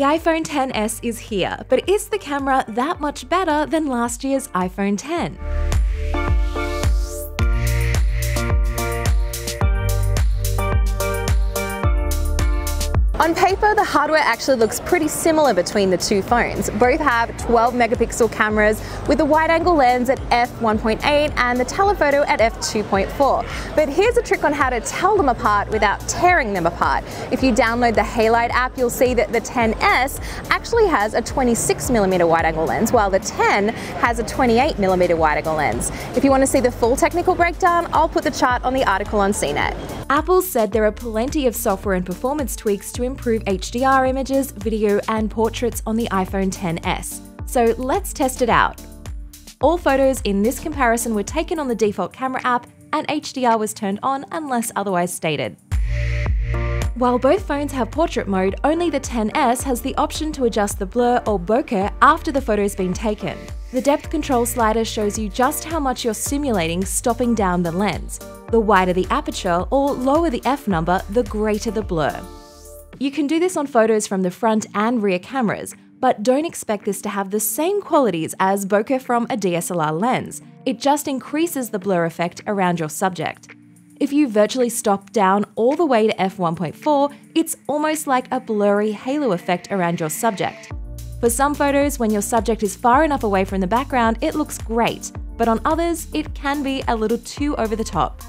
The iPhone XS is here, but is the camera that much better than last year's iPhone X? On paper, the hardware actually looks pretty similar between the two phones. Both have 12 megapixel cameras with a wide-angle lens at f1.8 and the telephoto at f2.4. But here's a trick on how to tell them apart without tearing them apart. If you download the Halide app, you'll see that the XS actually has a 26mm wide-angle lens, while the X has a 28mm wide-angle lens. If you want to see the full technical breakdown, I'll put the chart on the article on CNET. Apple said there are plenty of software and performance tweaks to improve HDR images, video, and portraits on the iPhone XS. So let's test it out. All photos in this comparison were taken on the default camera app, and HDR was turned on unless otherwise stated. While both phones have portrait mode, only the XS has the option to adjust the blur or bokeh after the photo's been taken. The depth control slider shows you just how much you're simulating stopping down the lens. The wider the aperture or lower the f number, the greater the blur. You can do this on photos from the front and rear cameras, but don't expect this to have the same qualities as bokeh from a DSLR lens. It just increases the blur effect around your subject. If you virtually stop down all the way to f1.4, it's almost like a blurry halo effect around your subject. For some photos, when your subject is far enough away from the background, it looks great, but on others, it can be a little too over the top.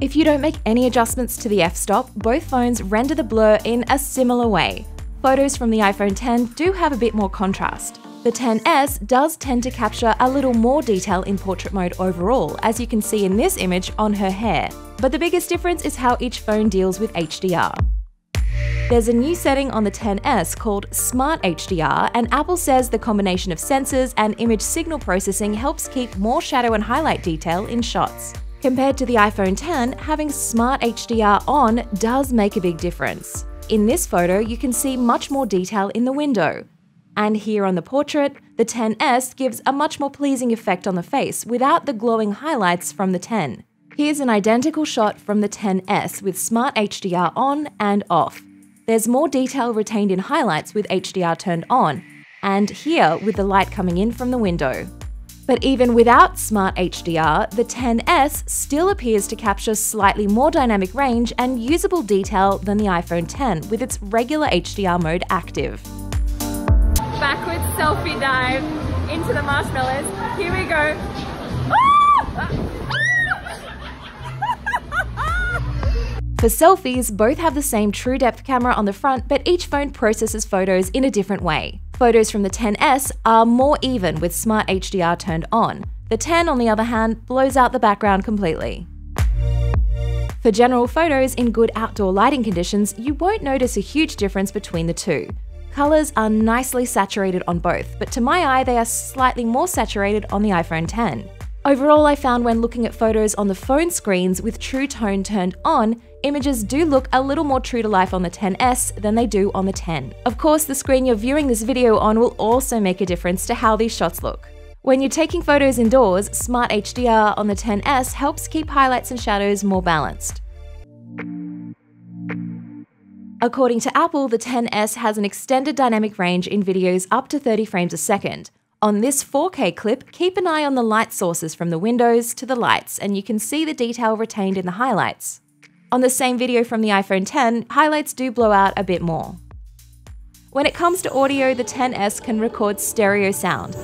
If you don't make any adjustments to the f-stop, both phones render the blur in a similar way. Photos from the iPhone X do have a bit more contrast. The XS does tend to capture a little more detail in portrait mode overall, as you can see in this image on her hair. But the biggest difference is how each phone deals with HDR. There's a new setting on the XS called Smart HDR, and Apple says the combination of sensors and image signal processing helps keep more shadow and highlight detail in shots. Compared to the iPhone X, having Smart HDR on does make a big difference. In this photo, you can see much more detail in the window. And here on the portrait, the XS gives a much more pleasing effect on the face without the glowing highlights from the X. Here's an identical shot from the XS with Smart HDR on and off. There's more detail retained in highlights with HDR turned on, and here with the light coming in from the window. But even without Smart HDR, the XS still appears to capture slightly more dynamic range and usable detail than the iPhone X with its regular HDR mode active. Backwards selfie dive into the marshmallows. Here we go. For selfies, both have the same true depth camera on the front, but each phone processes photos in a different way. Photos from the XS are more even with Smart HDR turned on. The X, on the other hand, blows out the background completely. For general photos in good outdoor lighting conditions, you won't notice a huge difference between the two. Colors are nicely saturated on both, but to my eye, they are slightly more saturated on the iPhone X. Overall, I found when looking at photos on the phone screens with True Tone turned on, images do look a little more true to life on the XS than they do on the X. Of course, the screen you're viewing this video on will also make a difference to how these shots look. When you're taking photos indoors, Smart HDR on the XS helps keep highlights and shadows more balanced. According to Apple, the XS has an extended dynamic range in videos up to 30 frames a second. On this 4K clip, keep an eye on the light sources from the windows to the lights, and you can see the detail retained in the highlights. On the same video from the iPhone X, highlights do blow out a bit more. When it comes to audio, the XS can record stereo sound.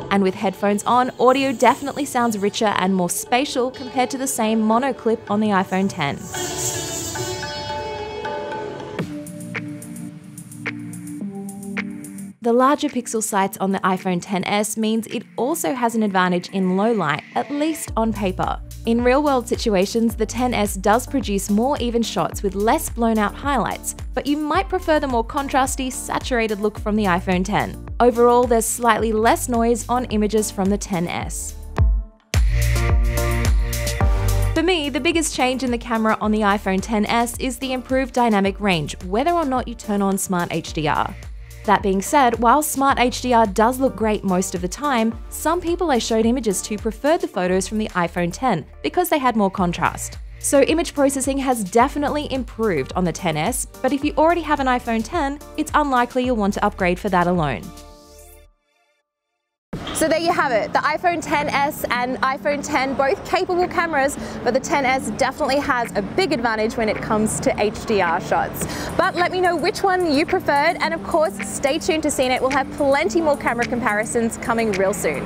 And with headphones on, audio definitely sounds richer and more spatial compared to the same mono clip on the iPhone X. The larger pixel sights on the iPhone XS means it also has an advantage in low light, at least on paper. In real-world situations, the XS does produce more even shots with less blown-out highlights, but you might prefer the more contrasty, saturated look from the iPhone X. Overall, there's slightly less noise on images from the XS. For me, the biggest change in the camera on the iPhone XS is the improved dynamic range, whether or not you turn on Smart HDR. That being said, while Smart HDR does look great most of the time, some people I showed images to preferred the photos from the iPhone X because they had more contrast. So image processing has definitely improved on the XS, but if you already have an iPhone X, it's unlikely you'll want to upgrade for that alone. So there you have it, the iPhone XS and iPhone X, both capable cameras, but the XS definitely has a big advantage when it comes to HDR shots. But let me know which one you preferred, and of course, stay tuned to CNET. We'll have plenty more camera comparisons coming real soon.